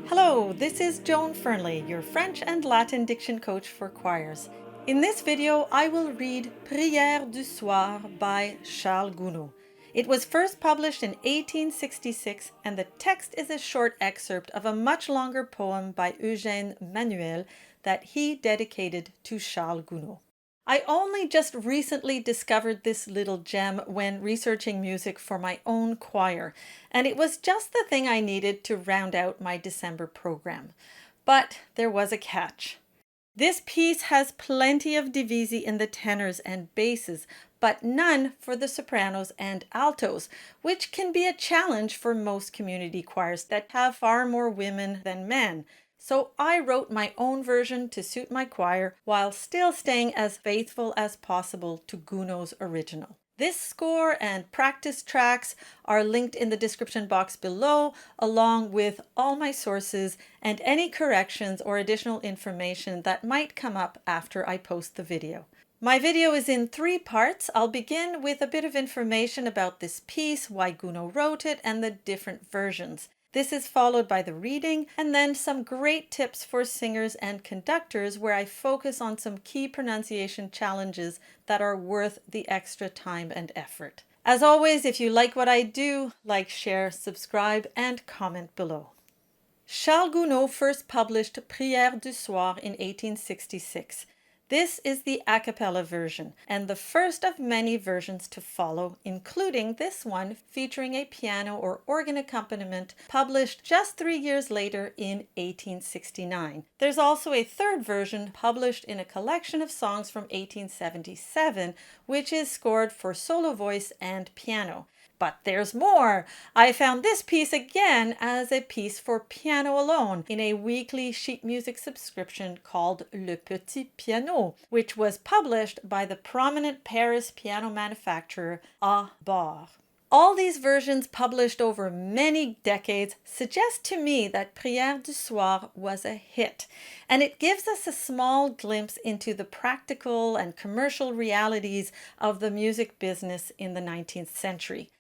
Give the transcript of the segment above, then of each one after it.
Hello, this is Joan Fernley, your French and Latin diction coach for choirs. In this video, I will read Prière du Soir by Charles Gounod. It was first published in 1866, and the text is a short excerpt of a much longer poem by Eugène Manuel that he dedicated to Charles Gounod. I only just recently discovered this little gem when researching music for my own choir, and it was just the thing I needed to round out my December program. But there was a catch. This piece has plenty of divisi in the tenors and basses, but none for the sopranos and altos, which can be a challenge for most community choirs that have far more women than men. So I wrote my own version to suit my choir while still staying as faithful as possible to Gounod's original. This score and practice tracks are linked in the description box below, along with all my sources and any corrections or additional information that might come up after I post the video. My video is in 3 parts. I'll begin with a bit of information about this piece, why Gounod wrote it, and the different versions. This is followed by the reading and then some great tips for singers and conductors where I focus on some key pronunciation challenges that are worth the extra time and effort. As always, if you like what I do, like, share, subscribe, and comment below. Charles Gounod first published Prière du Soir in 1866. This is the a cappella version, and the first of many versions to follow, including this one featuring a piano or organ accompaniment published just 3 years later in 1869. There's also a third version published in a collection of songs from 1877, which is scored for solo voice and piano. But there's more! I found this piece again as a piece for piano alone in a weekly sheet music subscription called Le Petit Piano, which was published by the prominent Paris piano manufacturer A. Bar. All these versions published over many decades suggest to me that Prière du Soir was a hit, and it gives us a small glimpse into the practical and commercial realities of the music business in the 19th century.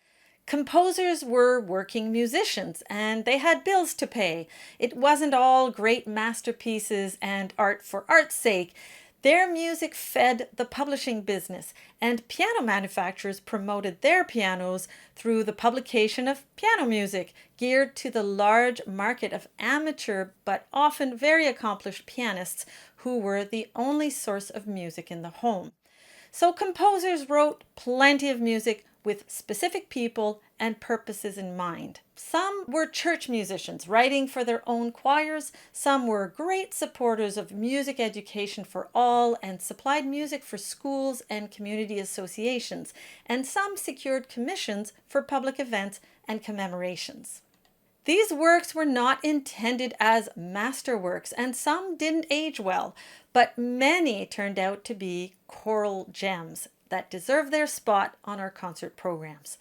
Composers were working musicians and they had bills to pay. It wasn't all great masterpieces and art for art's sake. Their music fed the publishing business, and piano manufacturers promoted their pianos through the publication of piano music geared to the large market of amateur but often very accomplished pianists who were the only source of music in the home. So composers wrote plenty of music with specific people and purposes in mind. Some were church musicians writing for their own choirs, some were great supporters of music education for all and supplied music for schools and community associations, and some secured commissions for public events and commemorations. These works were not intended as masterworks, and some didn't age well, but many turned out to be choral gems that deserve their spot on our concert programs.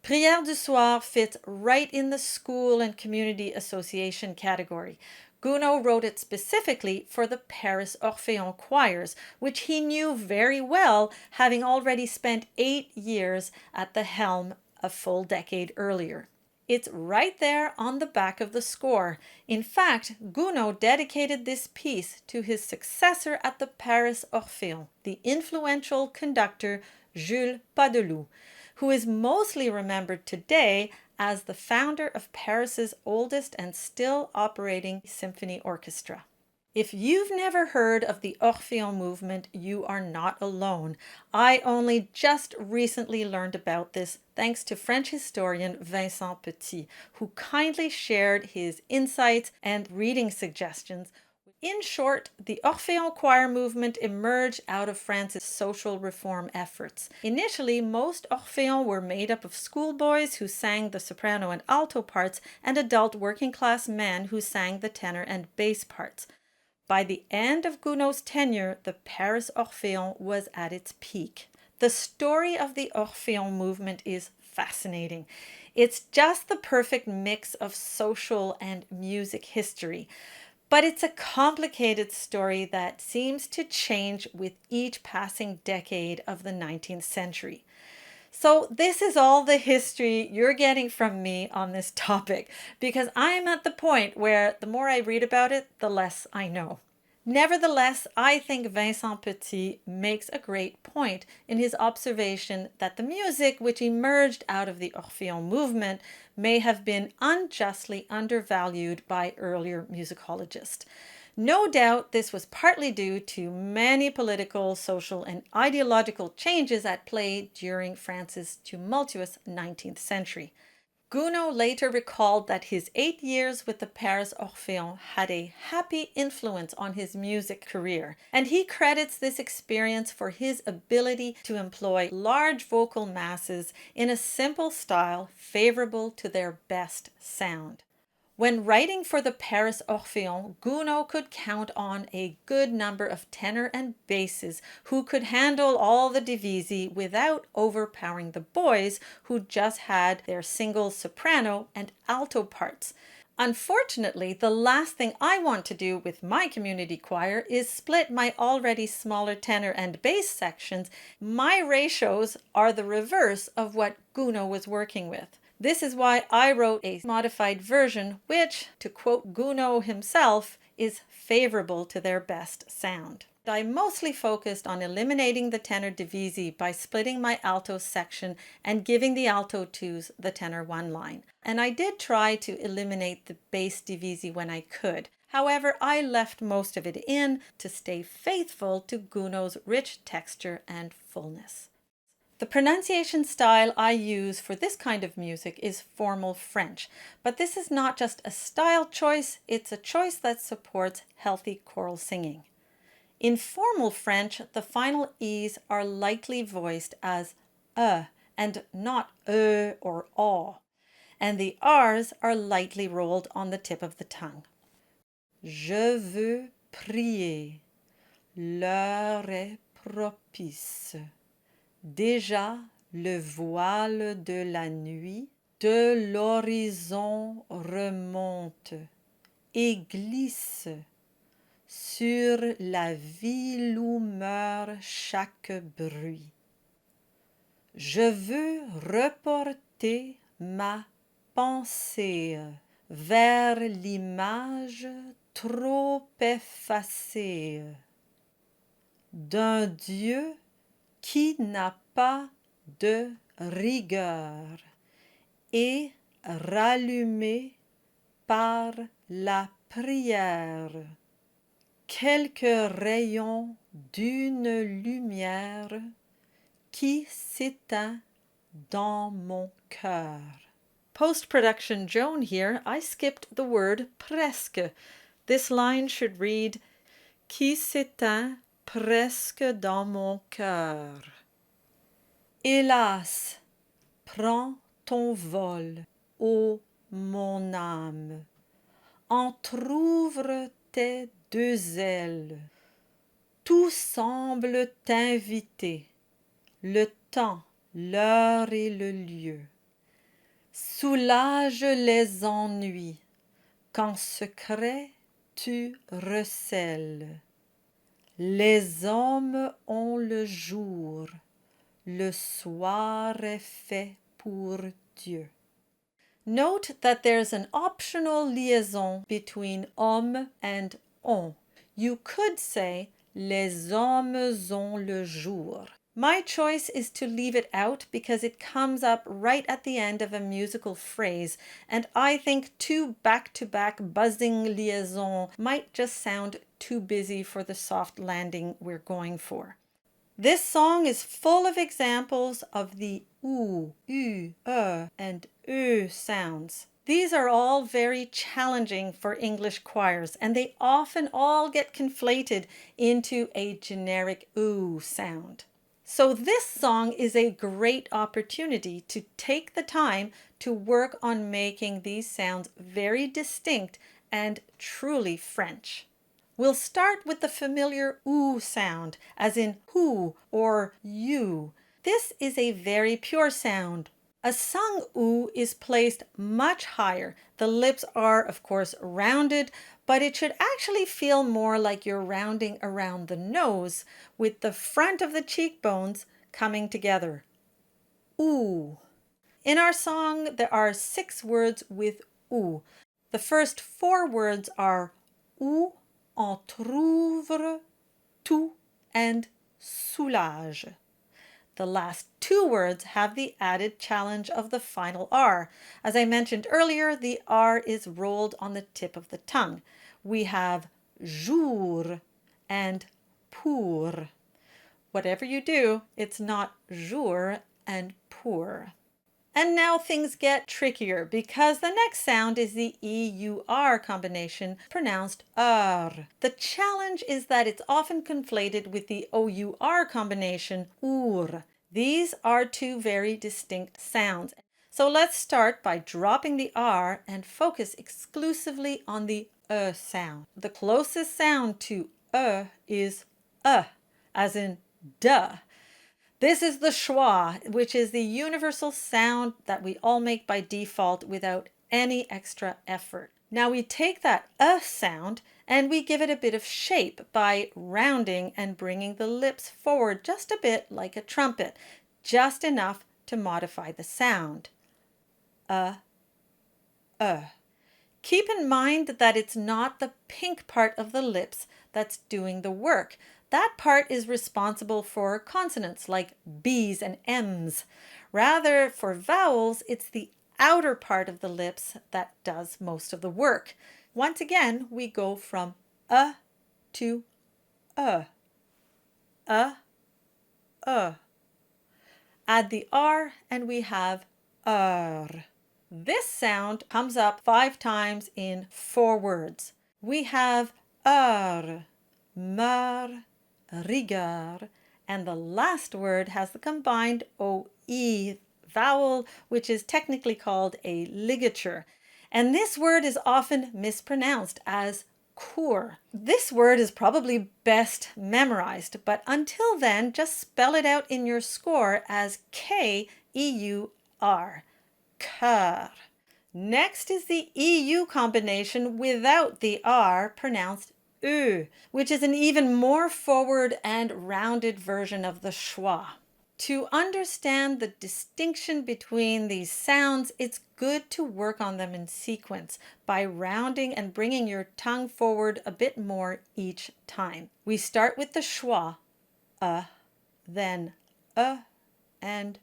Prière du Soir fits right in the school and community association category. Gounod wrote it specifically for the Paris Orphéon choirs, which he knew very well, having already spent 8 years at the helm a full decade earlier. It's right there on the back of the score. In fact, Gounod dedicated this piece to his successor at the Paris Orphéon, the influential conductor Jules Pasdeloup, who is mostly remembered today as the founder of Paris's oldest and still operating symphony orchestra. If you've never heard of the Orphéon movement, you are not alone. I only just recently learned about this thanks to French historian Vincent Petit, who kindly shared his insights and reading suggestions. In short, the Orphéon choir movement emerged out of France's social reform efforts. Initially, most Orphéons were made up of schoolboys who sang the soprano and alto parts and adult working-class men who sang the tenor and bass parts. By the end of Gounod's tenure, the Paris Orphéon was at its peak. The story of the Orphéon movement is fascinating. It's just the perfect mix of social and music history. But it's a complicated story that seems to change with each passing decade of the 19th century. So this is all the history you're getting from me on this topic, because I am at the point where the more I read about it, the less I know. Nevertheless, I think Vincent Petit makes a great point in his observation that the music which emerged out of the Orphéon movement may have been unjustly undervalued by earlier musicologists. No doubt this was partly due to many political, social, and ideological changes at play during France's tumultuous 19th century. Gounod later recalled that his 8 years with the Paris Orphéon had a happy influence on his music career, and he credits this experience for his ability to employ large vocal masses in a simple style favorable to their best sound. When writing for the Paris Orphéon, Gounod could count on a good number of tenor and basses who could handle all the divisi without overpowering the boys who just had their single soprano and alto parts. Unfortunately, the last thing I want to do with my community choir is split my already smaller tenor and bass sections. My ratios are the reverse of what Gounod was working with. This is why I wrote a modified version which, to quote Gounod himself, is favorable to their best sound. I mostly focused on eliminating the tenor divisi by splitting my alto section and giving the alto twos the tenor one line. And I did try to eliminate the bass divisi when I could. However, I left most of it in to stay faithful to Gounod's rich texture and fullness. The pronunciation style I use for this kind of music is formal French, but this is not just a style choice, it's a choice that supports healthy choral singing. In formal French, the final E's are lightly voiced as and not or aw, and the R's are lightly rolled on the tip of the tongue. Je veux prier, l'heure est propice. Déjà le voile de la nuit de l'horizon remonte et glisse sur la ville où meurt chaque bruit. Je veux reporter ma pensée vers l'image trop effacée d'un Dieu qui n'a pas de rigueur et rallumé par la prière quelques rayons d'une lumière qui s'éteint dans mon cœur. Post-production Joan here, I skipped the word presque. This line should read, qui s'éteint presque dans mon cœur. Hélas, prends ton vol, ô mon âme, entr'ouvre tes deux ailes. Tout semble t'inviter, le temps, l'heure et le lieu. Soulage les ennuis, qu'en secret tu recèles. Les hommes ont le jour, le soir est fait pour Dieu. Note that there's an optional liaison between homme and on. You could say, les hommes ont le jour. My choice is to leave it out because it comes up right at the end of a musical phrase, and I think two back-to-back buzzing liaisons might just sound too busy for the soft landing we're going for. This song is full of examples of the oo, u, and sounds. These are all very challenging for English choirs, and they often all get conflated into a generic oo sound. So this song is a great opportunity to take the time to work on making these sounds very distinct and truly French. We'll start with the familiar oo sound, as in who or you. This is a very pure sound. A sung oo is placed much higher. The lips are, of course, rounded, but it should actually feel more like you're rounding around the nose, with the front of the cheekbones coming together. ou. In our song, there are 6 words with ou. The first 4 words are ou, entr'ouvre, tout, and soulage. The last 2 words have the added challenge of the final R. As I mentioned earlier, the R is rolled on the tip of the tongue. We have jour and pour. Whatever you do, it's not jour and pour. And now things get trickier because the next sound is the E-U-R combination pronounced R. The challenge is that it's often conflated with the O-U-R combination ur. These are 2 very distinct sounds. So let's start by dropping the R and focus exclusively on the sound. The closest sound to is as in duh. This is the schwa, which is the universal sound that we all make by default without any extra effort. Now we take that sound and we give it a bit of shape by rounding and bringing the lips forward just a bit like a trumpet, just enough to modify the sound. Keep in mind that it's not the pink part of the lips that's doing the work. That part is responsible for consonants like B's and M's. Rather, for vowels, it's the outer part of the lips that does most of the work. Once again, we go from to Add the R and we have This sound comes up 5 times in 4 words. We have meur, rigueur, and the last word has the combined OE vowel, which is technically called a ligature. And this word is often mispronounced as cour. This word is probably best memorized, but until then, just spell it out in your score as K-E-U-R, cœur. Next is the EU combination without the R, pronounced which is an even more forward and rounded version of the schwa. To understand the distinction between these sounds, it's good to work on them in sequence by rounding and bringing your tongue forward a bit more each time. We start with the schwa, then and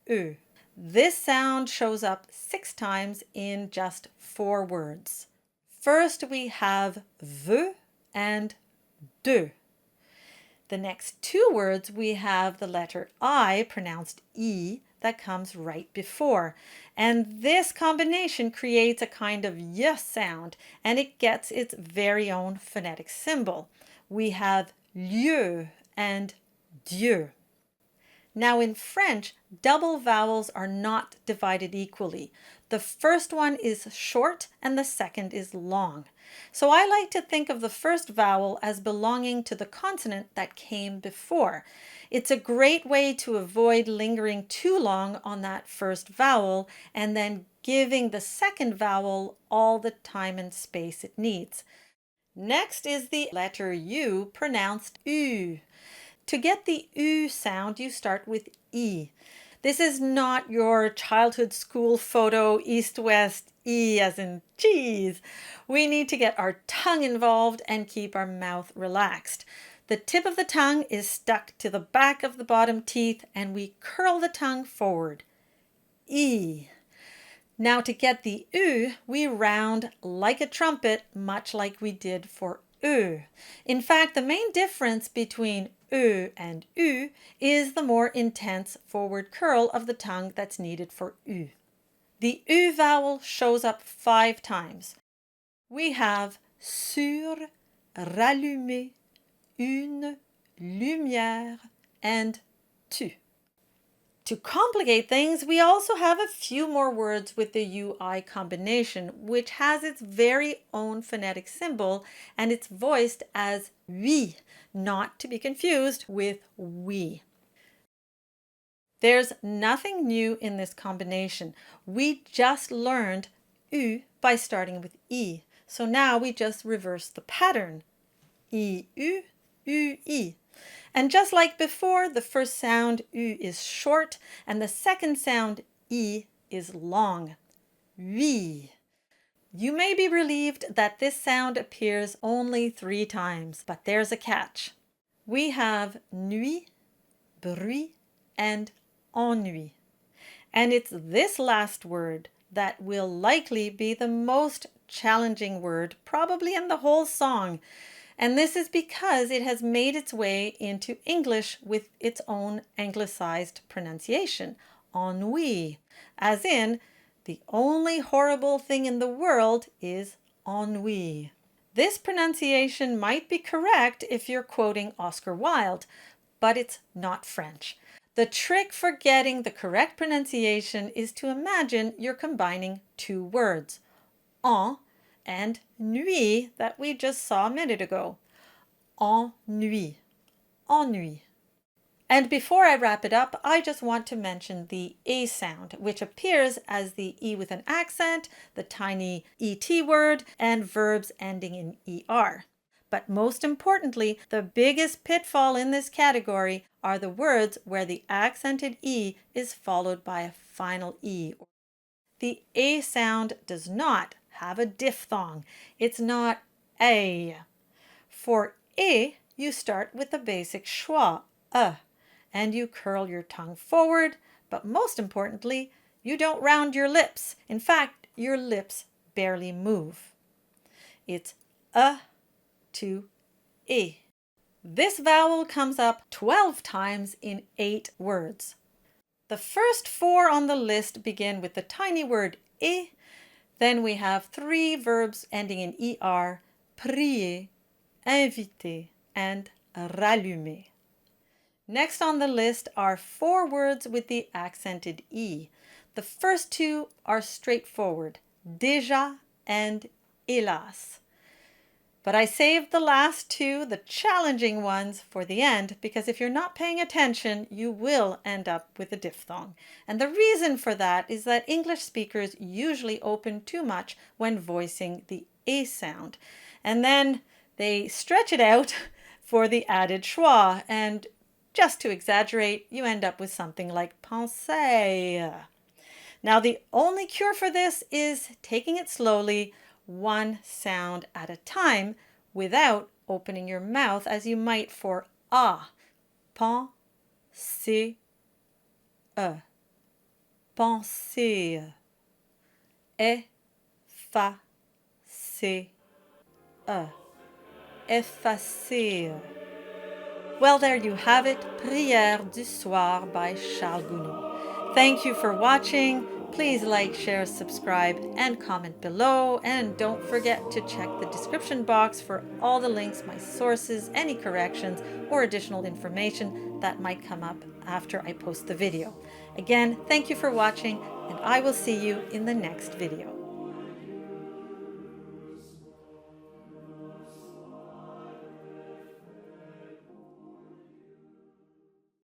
u. This sound shows up 6 times in just 4 words. First we have ve and de. The next 2 words we have the letter I, pronounced E, that comes right before. And this combination creates a kind of y sound, and it gets its very own phonetic symbol. We have lieu and Dieu. Now in French, double vowels are not divided equally. The first one is short and the second is long. So I like to think of the first vowel as belonging to the consonant that came before. It's a great way to avoid lingering too long on that first vowel and then giving the second vowel all the time and space it needs. Next is the letter U, pronounced U. To get the U sound, you start with E. This is not your childhood school photo east-west E as in cheese. We need to get our tongue involved and keep our mouth relaxed. The tip of the tongue is stuck to the back of the bottom teeth and we curl the tongue forward. E. Now to get the U, we round like a trumpet, much like we did for U. In fact, the main difference between U and U is the more intense forward curl of the tongue that's needed for U. The U vowel shows up 5 times. We have sur, rallumer, une, lumière, and tu. To complicate things, we also have a few more words with the UI combination, which has its very own phonetic symbol, and it's voiced as oui, not to be confused with we. There's nothing new in this combination. We just learned U by starting with E. So now we just reverse the pattern. I, U, I. And just like before, the first sound U is short and the second sound I is long. Oui. You may be relieved that this sound appears only 3 times, but there's a catch. We have nuit, bruit, and ennui. And it's this last word that will likely be the most challenging word probably in the whole song. And this is because it has made its way into English with its own anglicized pronunciation, ennui, as in, the only horrible thing in the world is ennui. This pronunciation might be correct if you're quoting Oscar Wilde, but it's not French. The trick for getting the correct pronunciation is to imagine you're combining 2 words, en and nuit that we just saw a minute ago. Ennui, ennui. And before I wrap it up, I just want to mention the A sound, which appears as the E with an accent, the tiny ET word, and verbs ending in ER. But most importantly, the biggest pitfall in this category are the words where the accented E is followed by a final E. The A sound does not have a diphthong. It's not A. For E, you start with the basic schwa, and you curl your tongue forward, but most importantly, you don't round your lips. In fact, your lips barely move. It's to E. This vowel comes up 12 times in 8 words. The first 4 on the list begin with the tiny word E. Then we have 3 verbs ending in ER, prier, inviter, and rallumer. Next on the list are 4 words with the accented E. The first 2 are straightforward, déjà and hélas. But I saved the last 2, the challenging ones, for the end, because if you're not paying attention, you will end up with a diphthong. And the reason for that is that English speakers usually open too much when voicing the A sound. And then they stretch it out for the added schwa, and just to exaggerate, you end up with something like penser. Now, the only cure for this is taking it slowly, 1 sound at a time, without opening your mouth as you might for ah. Penser. Penser. Effacer. Effacer. Well, there you have it, Prière du Soir by Charles Gounod. Thank you for watching. Please like, share, subscribe, and comment below. And don't forget to check the description box for all the links, my sources, any corrections, or additional information that might come up after I post the video. Again, thank you for watching, and I will see you in the next video.